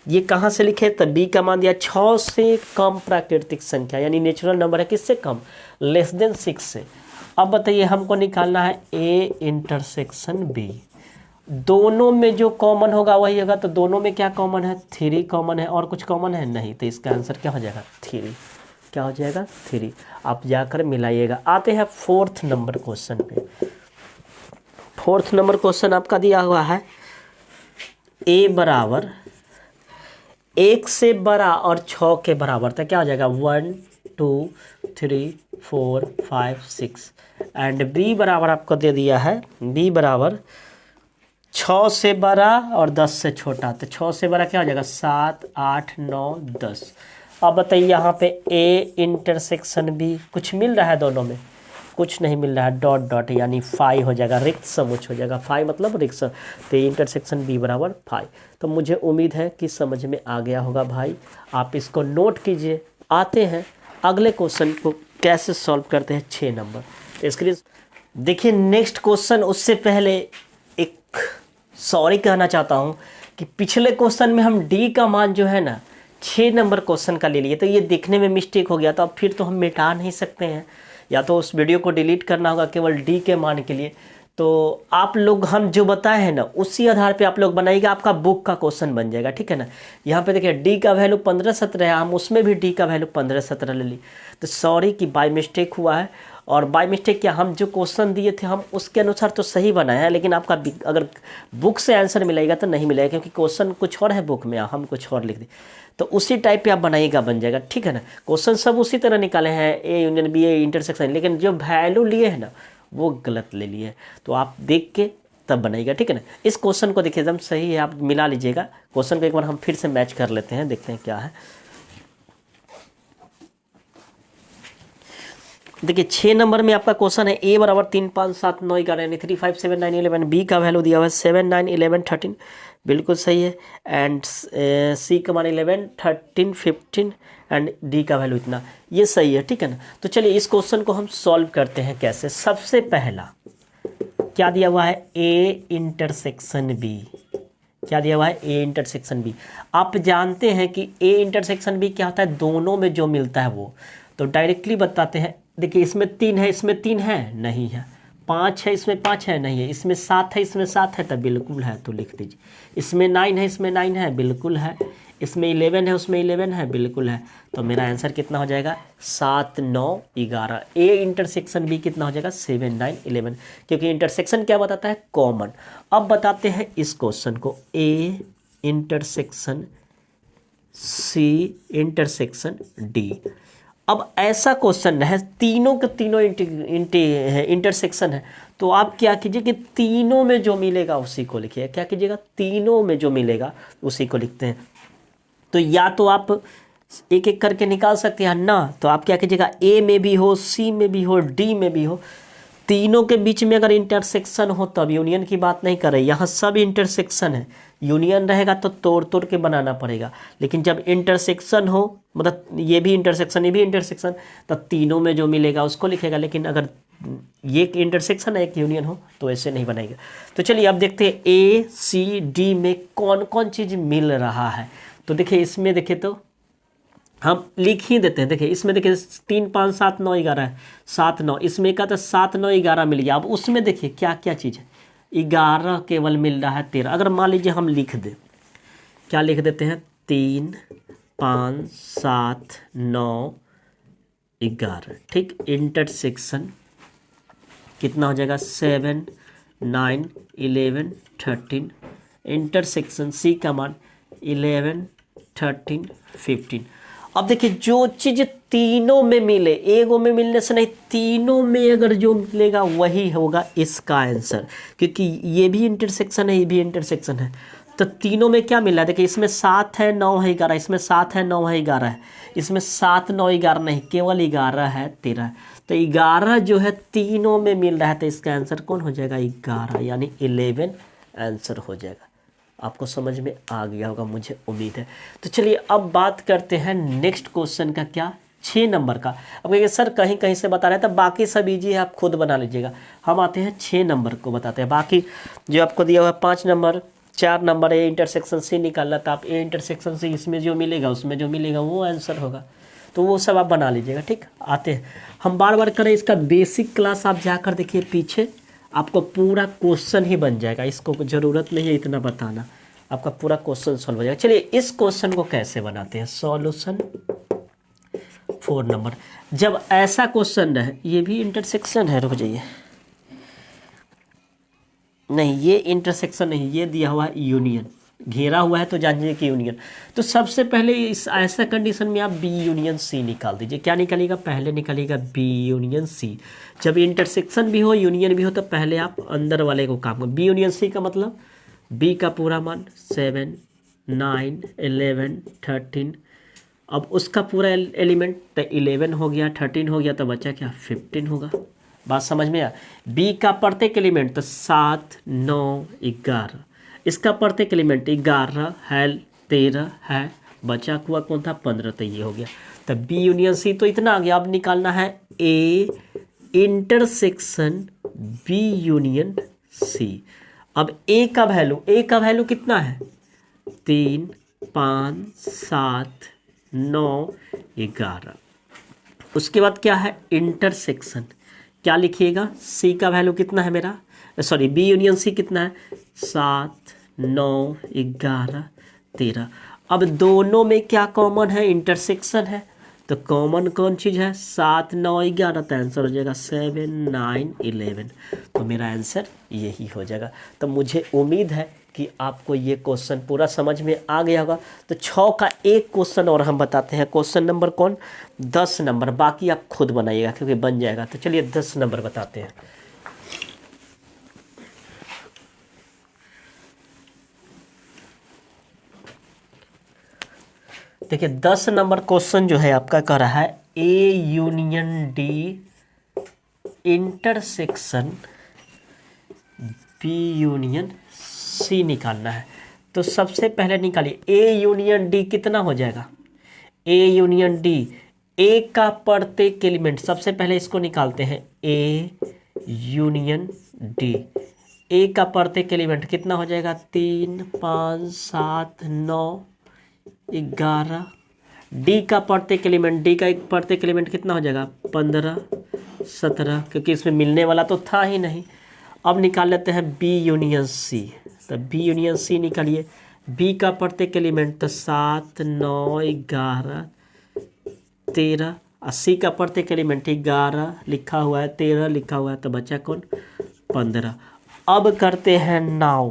ये कहाँ से लिखे? तब बी का मान दिया 6 से कम प्राकृतिक संख्या, यानी नेचुरल नंबर है, किससे कम? लेस देन 6 से। अब बताइए हमको निकालना है ए इंटरसेक्शन बी। दोनों में जो कॉमन होगा वही होगा, तो दोनों में क्या कॉमन है? 3 कॉमन है, और कुछ कॉमन है नहीं, तो इसका आंसर क्या हो जाएगा? 3। क्या हो जाएगा? 3। आप जाकर मिलाइएगा। आते हैं फोर्थ नंबर क्वेश्चन पे। फोर्थ नंबर क्वेश्चन आपका दिया हुआ है ए बराबर 1 से बड़ा और 6 के बराबर, तो क्या हो जाएगा? 1 2 3 4 5 6। एंड बी बराबर आपको दे दिया है, बी बराबर 6 से बड़ा और 10 से छोटा, तो 6 से बड़ा क्या हो जाएगा? 7 8 9 10। अब बताइए यहाँ पे ए इंटरसेक्शन बी, कुछ मिल रहा है दोनों में? कुछ नहीं मिल रहा है, डॉट डॉट, यानी 5 हो जाएगा, रिक्त समुच्चय हो जाएगा। 5 मतलब रिक्त, तो इंटरसेक्शन बी बराबर 5। तो मुझे उम्मीद है कि समझ में आ गया होगा भाई, आप इसको नोट कीजिए। आते हैं अगले क्वेश्चन को कैसे सॉल्व करते हैं, 6 नंबर। तो इसके लिए देखिए नेक्स्ट क्वेश्चन, उससे पहले एक सॉरी कहना चाहता हूँ कि पिछले क्वेश्चन में हम डी का मान जो है ना 6 नंबर क्वेश्चन का ले लिए, तो ये दिखने में मिस्टेक हो गया, तो अब फिर तो हम मिटा नहीं सकते हैं, या तो उस वीडियो को डिलीट करना होगा केवल डी के मान के लिए। तो आप लोग हम जो बताए हैं ना उसी आधार पे आप लोग बनाइएगा, आपका बुक का क्वेश्चन बन जाएगा, ठीक है ना। यहाँ पे देखिए डी का वैल्यू 15 17 है, हम उसमें भी डी का वैल्यू 15 17 ले ली। तो सॉरी कि बाय मिस्टेक हुआ है, और बाय मिस्टेक क्या, हम जो क्वेश्चन दिए थे हम उसके अनुसार तो सही बनाया है, लेकिन आपका अगर बुक से आंसर मिलेगा तो नहीं मिलेगा, क्योंकि क्वेश्चन कुछ और है बुक में, हम कुछ और लिख दें, तो उसी टाइप पे आप बनाइएगा, बन जाएगा, ठीक है ना। क्वेश्चन सब उसी तरह निकाले हैं, A union B, A intersection, लेकिन जो वैल्यू लिए है ना वो गलत ले लिए, तो आप देख के तब बनाइएगा, ठीक है ना। इस क्वेश्चन को देखिए एकदम सही है, आप मिला लीजिएगा। क्वेश्चन को एक बार हम फिर से मैच कर लेते हैं, देखते हैं क्या है। देखिए 6 नंबर में आपका क्वेश्चन है ए बराबर 3 5 7 9 11 यानी 3 5 7 9 11। बी का वैल्यू दिया हुआ है 7 9 11 13, बिल्कुल सही है। एंड सी का मान 11 13 15 एंड डी का वैल्यू इतना, ये सही है, ठीक है ना। तो चलिए इस क्वेश्चन को हम सॉल्व करते हैं कैसे। सबसे पहला क्या दिया हुआ है? A intersection B. क्या दिया हुआ है? A intersection B. आप जानते हैं कि ए इंटरसेक्शन बी क्या होता है? दोनों में जो मिलता है वो। तो डायरेक्टली बताते हैं, देखिए इसमें 3 है, इसमें 3 है नहीं है, 5 है, इसमें 5 है नहीं है, इसमें 7 है, इसमें 7 है, तब बिल्कुल है, तो लिख दीजिए। इसमें 9 है, इसमें 9 है, बिल्कुल है। इसमें 11 है, उसमें 11 है, बिल्कुल है। तो मेरा आंसर कितना हो जाएगा? 7 9 11। ए इंटरसेक्शन बी कितना हो जाएगा? 7 9 11, क्योंकि इंटरसेक्शन क्या बताता है? कॉमन। अब बताते हैं इस क्वेश्चन को, A intersection C intersection D. अब ऐसा क्वेश्चन है, तीनों के तीनों इंटरसेक्शन है, तो आप क्या कीजिए कि तीनों में जो मिलेगा उसी को लिखिए। क्या कीजिएगा? तीनों में जो मिलेगा उसी को लिखते हैं। तो या तो आप एक एक करके निकाल सकते हैं ना, तो आप क्या कीजिएगा, ए में भी हो, सी में भी हो, डी में भी हो, तीनों के बीच में अगर इंटरसेक्शन हो तब, यूनियन की बात नहीं कर रहे, यहाँ सब इंटरसेक्शन है। यूनियन रहेगा तो तोड़ तोड़ के बनाना पड़ेगा, लेकिन जब इंटरसेक्शन हो, मतलब ये भी इंटरसेक्शन ये भी इंटरसेक्शन, तब तीनों में जो मिलेगा उसको लिखेगा। लेकिन अगर ये एक इंटरसेक्शन है एक यूनियन हो तो ऐसे नहीं बनाएगा। तो चलिए अब देखते हैं ए सी डी में कौन कौन चीज़ मिल रहा है। तो देखिए इसमें देखिए तो हम लिख ही देते हैं। देखिए इसमें देखिए 3 5 7 9 11 है, 7 9, इसमें का तो 7 9 11 मिल गया। अब उसमें देखिए क्या क्या चीज़ है, 11 केवल मिल रहा है, 13। अगर मान लीजिए हम लिख दें, क्या लिख देते हैं, 3 5 7 9 11, ठीक। इंटरसेक्शन कितना हो जाएगा? 7 9 11 13, इंटरसेक्शन सी का मान 11 13 15। अब देखिए जो चीज़ तीनों में मिले, एगो में मिलने से नहीं, तीनों में अगर जो मिलेगा वही होगा इसका आंसर, क्योंकि ये भी इंटरसेक्शन है, ये भी इंटरसेक्शन है। तो तीनों में क्या मिला है, देखिए इसमें 7 है 9 है 11, इसमें 7 है 9 है 11 है, इसमें 7 9 11 नहीं, केवल 11 है 13 है। तो 11 जो है तीनों में मिल रहा है, तो इसका आंसर कौन हो जाएगा, 11, यानी 11 आंसर हो जाएगा। आपको समझ में आ गया होगा, मुझे उम्मीद है। तो चलिए अब बात करते हैं नेक्स्ट क्वेश्चन का, क्या 6 नंबर का। अब कहिए सर कहीं कहीं से बता रहे हैं, तो बाकी सब इजी है, आप खुद बना लीजिएगा। हम आते हैं 6 नंबर को बताते हैं। बाकी जो आपको दिया हुआ है 5 number 4 number A intersection C निकालना था, आप ए इंटरसेक्शन सी इसमें जो मिलेगा उसमें जो मिलेगा वो आंसर होगा, तो वो सब आप बना लीजिएगा। ठीक, आते हैं हम बार बार करें इसका बेसिक क्लास, आप जाकर देखिए पीछे, आपको पूरा क्वेश्चन ही बन जाएगा, इसको ज़रूरत नहीं है इतना बताना, आपका पूरा क्वेश्चन सॉल्व हो जाएगा। चलिए इस क्वेश्चन को कैसे बनाते हैं, सॉल्यूशन 4 नंबर। जब ऐसा क्वेश्चन है, ये भी इंटरसेक्शन है, रुक जाइए, नहीं ये इंटरसेक्शन नहीं, ये दिया हुआ है यूनियन, घेरा हुआ है तो जानिए कि यूनियन। तो सबसे पहले इस ऐसा कंडीशन में आप बी यूनियन सी निकाल दीजिए। क्या निकलेगा, पहले निकलेगा बी यूनियन सी। जब इंटरसेक्शन भी हो यूनियन भी हो तो पहले आप अंदर वाले को काम करो। बी यूनियन सी का मतलब बी का पूरा मान 7 9 11 13, अब उसका पूरा एलिमेंट तो 11 हो गया, 13 हो गया, तो बचा क्या 15 होगा। बात समझ में आया। बी का प्रत्येक एलिमेंट तो 7 9 11, इसका प्रत्येक एलिमेंट 11 है 13 है, बचा हुआ कौन था 15, तो ये हो गया। तो बी यूनियन सी तो इतना आ गया। अब निकालना है A intersection B union C. अब ए का वैल्यू कितना है, 3 5 7 9 11। उसके बाद क्या है इंटरसेक्शन, क्या लिखिएगा, सी का वैल्यू कितना है मेरा, सॉरी बी यूनियन सी कितना है 7 9 11 13। अब दोनों में क्या कॉमन है, इंटरसेक्शन है, तो कॉमन कौन चीज़ है 7 9 11, तो आंसर हो जाएगा 7 9 11। तो मेरा आंसर यही हो जाएगा। तो मुझे उम्मीद है कि आपको ये क्वेश्चन पूरा समझ में आ गया होगा। तो 6 का एक क्वेश्चन और हम बताते हैं, क्वेश्चन नंबर कौन 10 नंबर, बाकी आप खुद बनाइएगा क्योंकि बन जाएगा। तो चलिए 10 नंबर बताते हैं। देखिए 10 नंबर क्वेश्चन जो है आपका कह रहा है A union D intersection B union C निकालना है। तो सबसे पहले निकालिए ए यूनियन डी कितना हो जाएगा, ए यूनियन डी, ए का प्रत्येक एलिमेंट, सबसे पहले इसको निकालते हैं ए यूनियन डी। ए का प्रत्येक एलिमेंट कितना हो जाएगा 3 5 7 9 11। डी का प्रत्येक एलिमेंट, डी का एक प्रत्येक एलिमेंट कितना हो जाएगा 15 17, क्योंकि इसमें मिलने वाला तो था ही नहीं। अब निकाल लेते हैं बी यूनियन सी। तो बी यूनियन सी निकालिए, बी का प्रत्येक एलिमेंट तो 7 9 11 13, और सी का प्रत्येक एलिमेंट 11 लिखा हुआ है 13 लिखा हुआ है, तो बचा कौन 15। अब करते हैं नाउ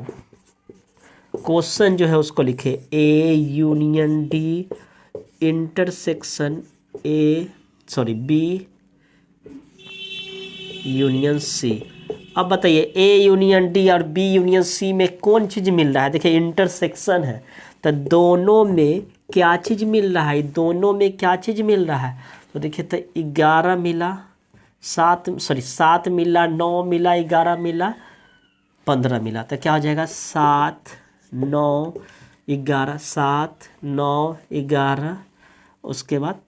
क्वेश्चन जो है उसको लिखे A union D intersection B union C. अब बताइए ए यूनियन डी और बी यूनियन सी में कौन चीज़ मिल रहा है, देखिए इंटरसेक्शन है तो दोनों में क्या चीज़ मिल रहा है, दोनों में क्या चीज़ मिल रहा है। तो देखिए तो 11 मिला 7 मिला 9 मिला 11 मिला 15 मिला, तो क्या हो जाएगा 7 9 11 7 9 11, उसके बाद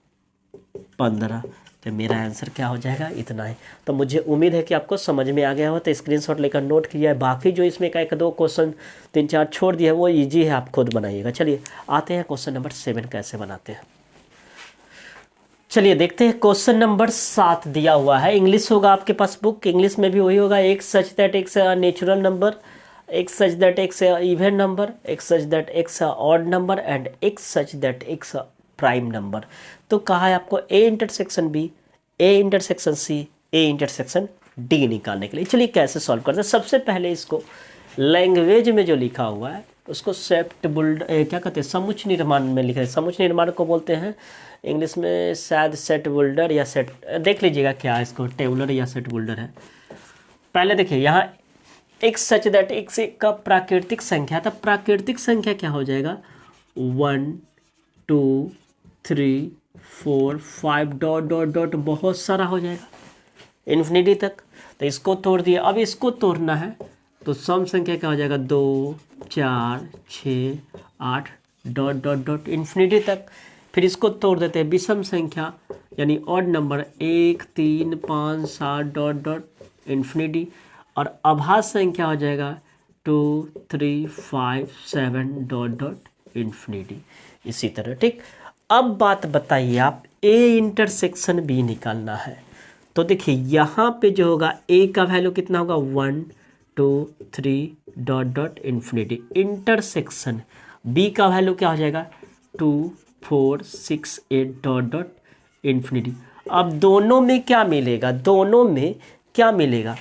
15। तो मेरा आंसर क्या हो जाएगा, इतना है। तो मुझे उम्मीद है कि आपको समझ में आ गया हो, तो स्क्रीनशॉट लेकर नोट किया है। बाकी जो इसमें का 1 2 क्वेश्चन 3 4 छोड़ दिया है वो इजी है, आप खुद बनाइएगा। चलिए आते हैं क्वेश्चन नंबर 7 कैसे बनाते हैं। चलिए देखते हैं क्वेश्चन नंबर 7 दिया हुआ है, इंग्लिश होगा आपके पास बुक, इंग्लिश में भी वही होगा। एक such that x a natural number, एक such that x a even number, एक such that x a odd number and एक such that x a prime number. तो कहा है आपको A intersection B, A intersection C, A intersection D निकालने के लिए। चलिए कैसे सॉल्व करते हैं। सबसे पहले इसको लैंग्वेज में जो लिखा हुआ है उसको सेट बुल्ड क्या कहते हैं, समुच्च निर्माण में लिखा है। समुच्च निर्माण को बोलते हैं इंग्लिश में शायद सेट बुल्डर या सेट, देख लीजिएगा क्या इसको टेबुलर या सेट बुल्डर है। पहले देखिए यहाँ x सच दैट x का प्राकृतिक संख्या, तब प्राकृतिक संख्या क्या हो जाएगा 1 2 3 4 5 डॉट डॉट डॉट बहुत सारा हो जाएगा इन्फिनिटी तक। तो इसको तोड़ दिया, अब इसको तोड़ना है तो सम संख्या क्या हो जाएगा 2 4 6 8 डॉट डॉट डॉट इन्फिनिटी तक। फिर इसको तोड़ देते हैं विषम संख्या यानी odd number 1 3 5 7 dot dot infinity, और अभाज्य संख्या हो जाएगा 2 3 5 7 डॉट डॉट इन्फिनिटी। इसी तरह ठीक। अब बात बताइए आप ए इंटरसेक्शन बी निकालना है। तो देखिए यहाँ पे जो होगा ए का वैल्यू कितना होगा 1 2 3 dot dot infinity, intersection B का वैल्यू क्या हो जाएगा 2 4 6 8 डॉट डॉट इन्फिनिटी। अब दोनों में क्या मिलेगा, दोनों में क्या मिलेगा,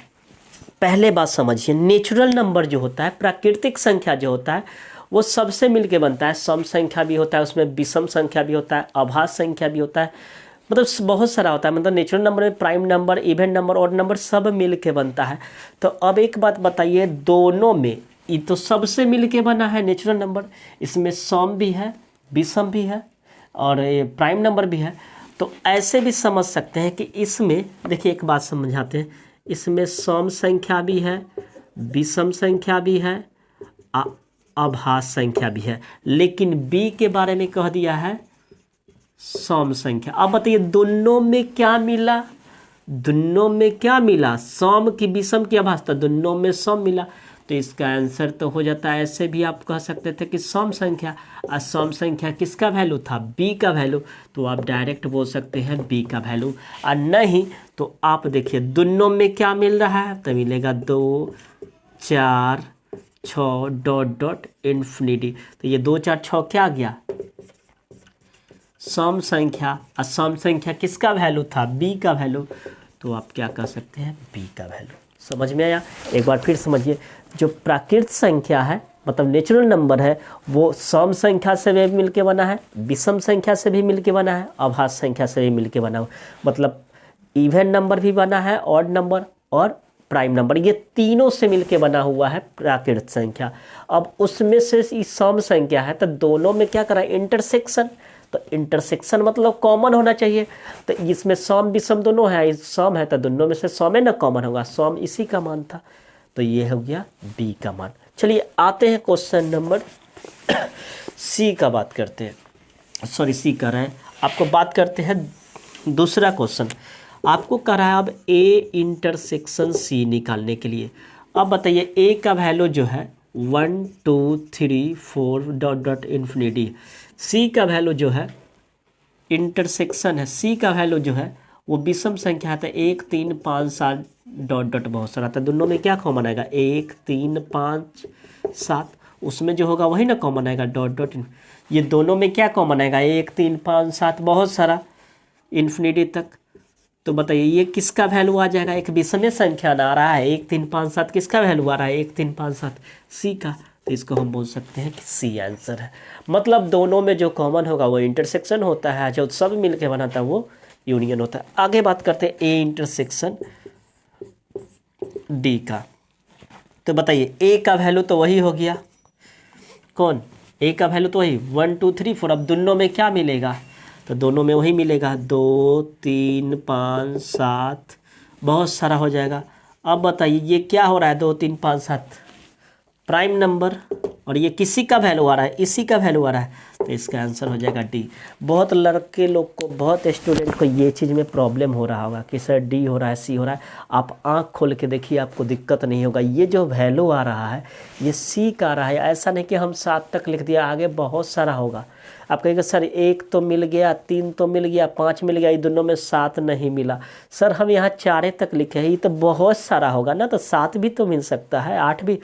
पहले बात समझिए। नेचुरल नंबर जो होता है, प्राकृतिक संख्या जो होता है वो सबसे मिलके बनता है। सम संख्या भी होता है, उसमें विषम संख्या भी होता है, अभाज्य संख्या भी होता है, मतलब बहुत सारा होता है। मतलब नेचुरल नंबर में prime number, even number, odd number सब मिल के बनता है। तो अब एक बात बताइए, दोनों में ये तो सबसे मिल के बना है नेचुरल नंबर, इसमें सम भी है, विषम भी है और ये प्राइम नंबर भी है। तो ऐसे भी समझ सकते हैं कि इसमें देखिए एक बात समझाते हैं, इसमें सम संख्या भी है, विषम संख्या भी है, अभाज्य संख्या भी है, लेकिन बी के बारे में कह दिया है सम संख्या। अब बताइए दोनों में क्या मिला, दोनों में क्या मिला, सम की विषम की अभाज्य, तो दोनों में सम मिला। तो इसका आंसर तो हो जाता है, ऐसे भी आप कह सकते थे कि सम संख्या, और सम संख्या किसका वैल्यू था बी का वैल्यू, तो आप डायरेक्ट बोल सकते हैं बी का वैल्यू। और नहीं तो आप देखिए दोनों में क्या मिल रहा है, तो मिलेगा 2 4 6 डॉट डॉट इन्फिनिटी। तो ये 2 4 6 क्या आ गया सम संख्या, और सम संख्या किसका वैल्यू था बी का वैल्यू, तो आप क्या कह सकते हैं बी का वैल्यू। समझ में आया। एक बार फिर समझिए, जो प्राकृतिक संख्या है मतलब नेचुरल नंबर है वो सम संख्या से भी मिलके बना है, विषम संख्या से भी मिलके बना है, अभाज्य संख्या से भी मिलके बना है। मतलब इवन नंबर भी बना है, ऑड नंबर और प्राइम नंबर, ये तीनों से मिलके बना हुआ है प्राकृतिक संख्या। अब उसमें से सम संख्या है तो दोनों में क्या करा इंटरसेक्शन, तो इंटरसेक्शन मतलब कॉमन होना चाहिए। तो इसमें सम विषम दोनों है, सम है तो दोनों में से सम है ना कॉमन होगा, सम इसी का मान था, तो ये हो गया बी का मान। चलिए आते हैं क्वेश्चन नंबर सी का बात करते हैं, सॉरी सी कर रहे हैं, आपको बात करते हैं दूसरा क्वेश्चन। आपको कह रहा है अब ए इंटरसेक्शन सी निकालने के लिए। अब बताइए ए का वैल्यू जो है 1 2 3 4 डॉट डॉट इन्फिनिटी, सी का वैल्यू जो है इंटरसेक्शन है, सी का वैल्यू जो है वो विषम संख्या है, 1 3 5 7 डॉट डॉट बहुत सारा, तो दोनों में क्या कॉमन आएगा 1 3 5 7, उसमें जो होगा वही ना कॉमन आएगा डॉट डॉट। ये दोनों में क्या कॉमन आएगा 1 3 5 7 बहुत सारा इन्फिनिटी तक। तो बताइए ये किसका वैल्यू आ जाएगा, एक विषम संख्या ना आ रहा है 1 3 5 7, किसका वैल्यू आ रहा है 1 3 5 7 सी का, तो इसको हम बोल सकते हैं कि सी आंसर है। मतलब दोनों में जो कॉमन होगा वो इंटरसेक्शन होता है, जो सब मिलके बनाता है वो यूनियन होता है। आगे बात करते हैं ए इंटरसेक्शन डी का। तो बताइए ए का वैल्यू तो वही हो गया, कौन ए का वैल्यू तो वही 1 2 3 4। अब दोनों में क्या मिलेगा, तो दोनों में वही मिलेगा 2 3 5 7 बहुत सारा हो जाएगा। अब बताइए ये क्या हो रहा है 2 3 5 7 प्राइम नंबर, और ये किसी का वैल्यू आ रहा है इसी का वैल्यू आ रहा है, तो इसका आंसर हो जाएगा डी। बहुत लड़के लोग को, बहुत स्टूडेंट को ये चीज़ में प्रॉब्लम हो रहा होगा कि सर डी हो रहा है सी हो रहा है, आप आंख खोल के देखिए आपको दिक्कत नहीं होगा। ये जो वैल्यू आ रहा है ये सी का आ रहा है, ऐसा नहीं कि हम 7 तक लिख दिया, आगे बहुत सारा होगा। आप कहेंगे सर 1 तो मिल गया, 3 तो मिल गया, 5 मिल गया, ये दोनों में 7 नहीं मिला, सर हम यहाँ 4 तक लिखे हैं, ये तो बहुत सारा होगा ना, तो 7 भी तो मिल सकता है, 8 भी।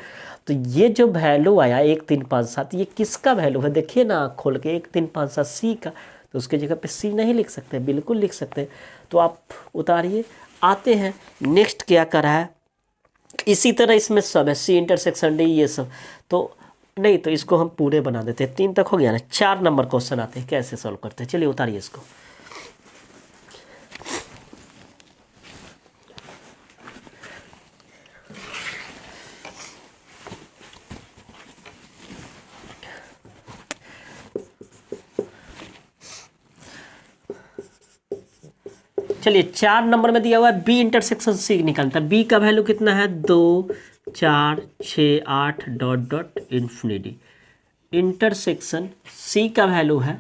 तो ये जो वैल्यू आया 1 3 5 7 ये किसका वैल्यू है, देखिए ना आँख खोल के 1 3 5 7 सी का, तो उसकी जगह पे सी नहीं लिख सकते, बिल्कुल लिख सकते। तो आप उतारिए, आते हैं नेक्स्ट क्या कर रहा है, इसी तरह इसमें सब है, सी इंटरसेक्शन डी ये सब, तो नहीं तो इसको हम पूरे बना देते हैं। 3 तक हो गया ना। 4 नंबर क्वेश्चन आते हैं, कैसे सॉल्व करते हैं, चलिए उतारिए इसको। चलिए 4 नंबर में दिया हुआ है बी इंटरसेक्शन सी निकालता है। बी का वैल्यू कितना है, 2 4 6 8 dot dot infinity. Intersection C का वैल्यू है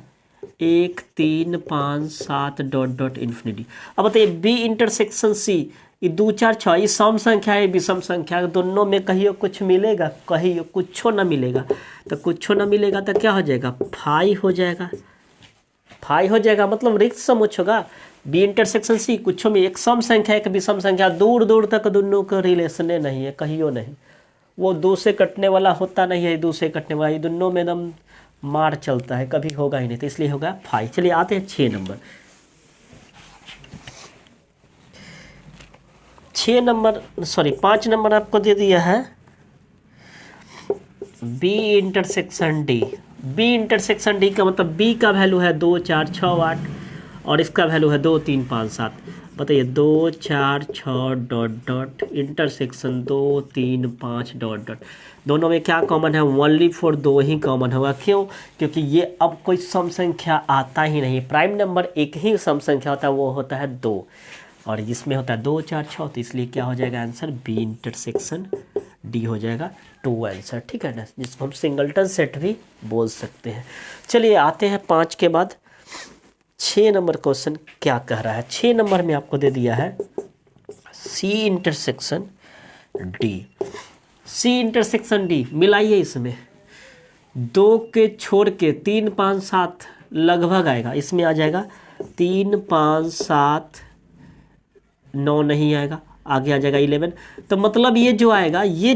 1 3 5 7 डॉट डॉट इन्फिनिटी। अब बताइए बी इंटरसेक्शन सी, ये 2 4 6 ये सम संख्या है, विषम संख्या, दोनों में कहीं कुछ मिलेगा, कहीं कुछ ना मिलेगा। तो कुछ ना मिलेगा तो क्या हो जाएगा, 5 हो जाएगा। 5 हो जाएगा मतलब रिक्त समुच्चय होगा। बी इंटरसेक्शन सी कुछ में एक सम संख्या एक विषम संख्या, दूर दूर तक दोनों का रिलेशन नहीं है, कहियो नहीं। वो 2 से कटने वाला होता नहीं है, 2 से कटने वाला, ये दोनों में एकदम मार चलता है, कभी होगा ही नहीं, तो इसलिए होगा 5। चलिए आते हैं 6 नंबर। 5 नंबर आपको दे दिया है B intersection D. B intersection D का मतलब बी का वैल्यू है 2 4 6 8 और इसका वैल्यू है 2 3 5 7। बताइए 2 4 6 dot dot intersection 2 3 5 dot dot, दोनों में क्या कॉमन है, ओनली फॉर 2 ही कॉमन होगा। क्यों, क्योंकि ये अब कोई सम संख्या आता ही नहीं, प्राइम नंबर एक ही सम संख्या होता है, वो होता है 2, और इसमें होता है 2 4 6, तो इसलिए क्या हो जाएगा आंसर, बी इंटरसेक्शन डी हो जाएगा 2 आंसर। ठीक है ना, जिसको हम सिंगलटन सेट भी बोल सकते हैं। चलिए आते हैं 5 के बाद 6 नंबर क्वेश्चन क्या कह रहा है। 6 नंबर में आपको दे दिया है C intersection D. C intersection D मिलाइए, इसमें 2 के छोड़ के 3 5 7 लगभग आएगा, इसमें आ जाएगा 3 5 7 9 नहीं आएगा, आगे आ जाएगा 11। तो मतलब ये जो आएगा ये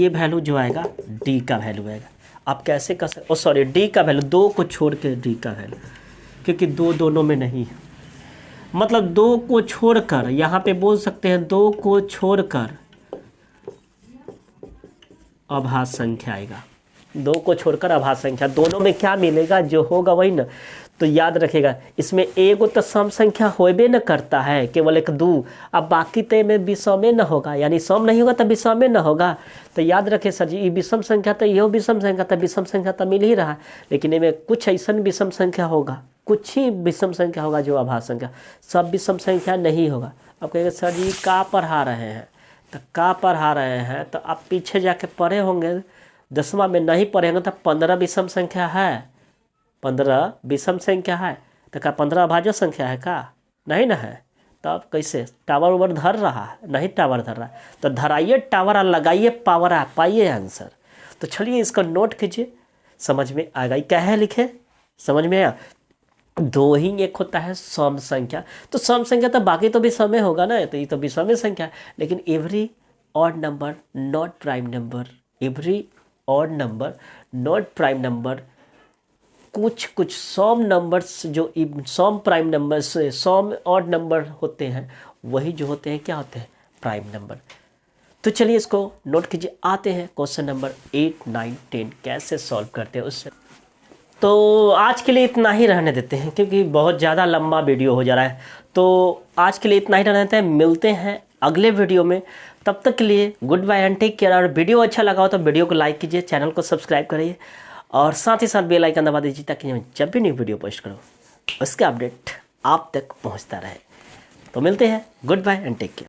वैल्यू जो आएगा डी का वैल्यू आएगा। आप कैसे कर सकते, सॉरी डी का वैल्यू, 2 को छोड़ के डी का वैल्यू, क्योंकि 2 दोनों में नहीं है, मतलब 2 को छोड़कर, यहाँ पे बोल सकते हैं 2 को छोड़कर अभाज्य संख्या आएगा। 2 को छोड़कर अभाज्य संख्या, दोनों में क्या मिलेगा, जो होगा वही ना। तो याद रखेगा इसमें एगो तो सम संख्या होबे न करता है, केवल एक 2, अब बाकी तो में विषम न होगा, यानी सम नहीं होगा तो विषम न होगा। तो याद रखे सर जी, ये विषम संख्या तो यह विषम संख्या था, विषम संख्या तो मिल ही रहा है, लेकिन इनमें कुछ ऐसा विषम संख्या होगा, कुछ ही विषम संख्या होगा जो अभाज्य संख्या, सब विषम संख्या नहीं होगा। अब कहेंगे सर जी का पढ़ा रहे हैं, तो का पढ़ा रहे हैं तो आप पीछे जाके पढ़े होंगे, 10वां में नहीं पढ़े होंगे तो 15 विषम संख्या है, 15 विषम संख्या है, तो क्या 15 अभाज्य संख्या है का, नहीं ना है। तब कैसे टावर ओवर धर रहा है, नहीं टावर धर रहा है, तो धराइए टावर और लगाइए पावर, आ पाइए आंसर। तो चलिए इसका नोट कीजिए, समझ में आएगा। ये क्या है लिखे, समझ में आया। 2 ही एक होता है सम संख्या, तो सम संख्या तो बाकी तो भी समय होगा ना, तो ये तो विषम संख्या है। लेकिन every odd number not prime number, every odd number not prime number, कुछ सम नंबर्स जो सम प्राइम नंबर से सम ऑड नंबर होते हैं, वही जो होते हैं क्या होते हैं, प्राइम नंबर। तो चलिए इसको नोट कीजिए। आते हैं क्वेश्चन नंबर 8 9 10 कैसे सॉल्व करते हैं उससे। तो आज के लिए इतना ही रहने देते हैं, क्योंकि बहुत ज़्यादा लंबा वीडियो हो जा रहा है। तो आज के लिए इतना ही रहने देते हैं, मिलते हैं अगले वीडियो में। तब तक के लिए good bye and take care. और वीडियो अच्छा लगा हो तो वीडियो को लाइक कीजिए, चैनल को सब्सक्राइब करिए और साथ ही साथ बेल आइकन दबा दीजिए, ताकि मैं जब भी न्यू वीडियो पोस्ट करूँ उसका अपडेट आप तक पहुँचता रहे। तो मिलते हैं, good bye and take care.